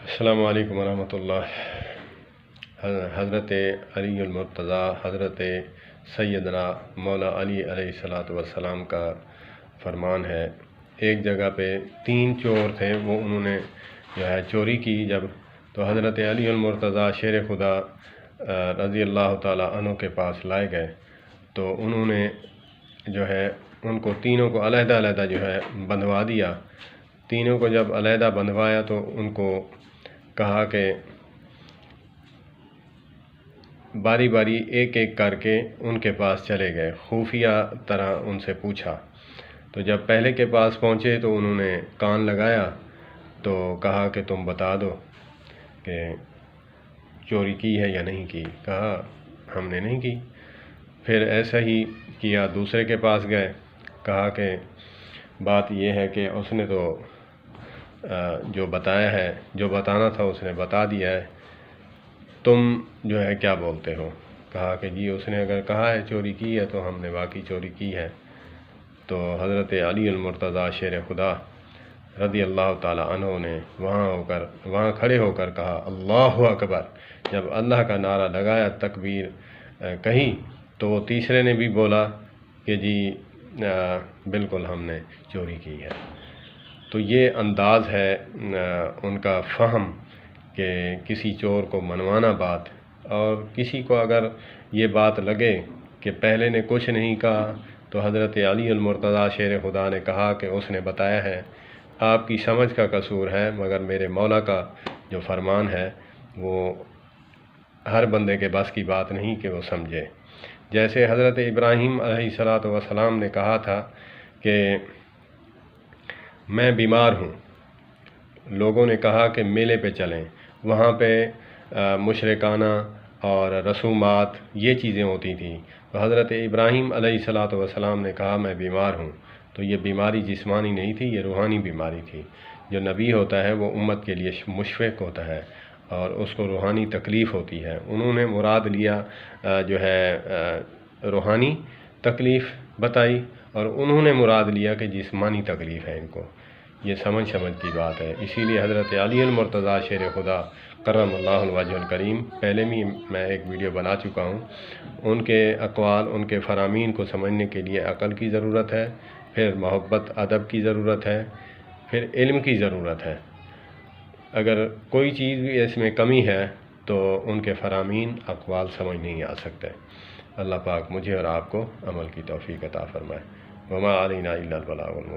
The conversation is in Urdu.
السلام علیکم ورحمۃ اللہ۔ حضرت علی المرتضیٰ حضرت سیدنا مولا علی علیہ الصلاۃ والسلام کا فرمان ہے، ایک جگہ پہ 3 چور تھے، وہ انہوں نے جو ہے چوری کی جب، تو حضرت علی المرتضیٰ شیر خدا رضی اللہ تعالیٰ عنہ کے پاس لائے گئے، تو انہوں نے جو ہے ان کو تینوں کو علیحدہ علیحدہ جو ہے بندھوا دیا۔ تینوں کو جب علیحدہ بندھوایا تو ان کو کہا کہ باری باری ایک ایک کر کے ان کے پاس چلے گئے، خفیہ طرح ان سے پوچھا۔ تو جب پہلے کے پاس پہنچے تو انہوں نے کان لگایا تو کہا کہ تم بتا دو کہ چوری کی ہے یا نہیں کی۔ کہا ہم نے نہیں کی۔ پھر ایسا ہی کیا، دوسرے کے پاس گئے، کہا کہ بات یہ ہے کہ اس نے تو جو بتایا ہے، جو بتانا تھا اس نے بتا دیا ہے، تم جو ہے کیا بولتے ہو؟ کہا کہ جی اس نے اگر کہا ہے چوری کی ہے تو ہم نے واقعی چوری کی ہے۔ تو حضرت علی المرتضیٰ شیر خدا رضی اللہ تعالیٰ عنہ نے وہاں کھڑے ہو کر کہا اللہ اکبر۔ جب اللہ کا نعرہ لگایا، تکبیر کہی، تو وہ تیسرے نے بھی بولا کہ جی بالکل ہم نے چوری کی ہے۔ تو یہ انداز ہے ان کا فہم کہ کسی چور کو منوانا بات، اور کسی کو اگر یہ بات لگے کہ پہلے نے کچھ نہیں کہا تو حضرت علی المرتضیٰ شیر خدا نے کہا کہ اس نے بتایا ہے، آپ کی سمجھ کا قصور ہے، مگر میرے مولا کا جو فرمان ہے وہ ہر بندے کے بس کی بات نہیں کہ وہ سمجھے۔ جیسے حضرت ابراہیم علیہ الصلاۃ والسلام نے کہا تھا کہ میں بیمار ہوں، لوگوں نے کہا کہ میلے پہ چلیں، وہاں پہ مشرکانہ اور رسومات یہ چیزیں ہوتی تھیں، تو حضرت ابراہیم علیہ الصلاۃ والسلام نے کہا میں بیمار ہوں، تو یہ بیماری جسمانی نہیں تھی، یہ روحانی بیماری تھی۔ جو نبی ہوتا ہے وہ امت کے لیے مشفق ہوتا ہے اور اس کو روحانی تکلیف ہوتی ہے۔ انہوں نے مراد لیا جو ہے روحانی تکلیف بتائی، اور انہوں نے مراد لیا کہ جسمانی تکلیف ہے ان کو۔ یہ سمجھ کی بات ہے۔ اسی لیے حضرت علی المرتضیٰ شیر خدا کرم اللہ الوجہ الکریم، پہلے بھی میں ایک ویڈیو بنا چکا ہوں، ان کے اقوال، ان کے فرامین کو سمجھنے کے لیے عقل کی ضرورت ہے، پھر محبت ادب کی ضرورت ہے، پھر علم کی ضرورت ہے۔ اگر کوئی چیز بھی اس میں کمی ہے تو ان کے فرامین اقوال سمجھ نہیں آ سکتے۔ اللہ پاک مجھے اور آپ کو عمل کی توفیق عطا فرمائے۔ وما علینا الا البلاغ المبین۔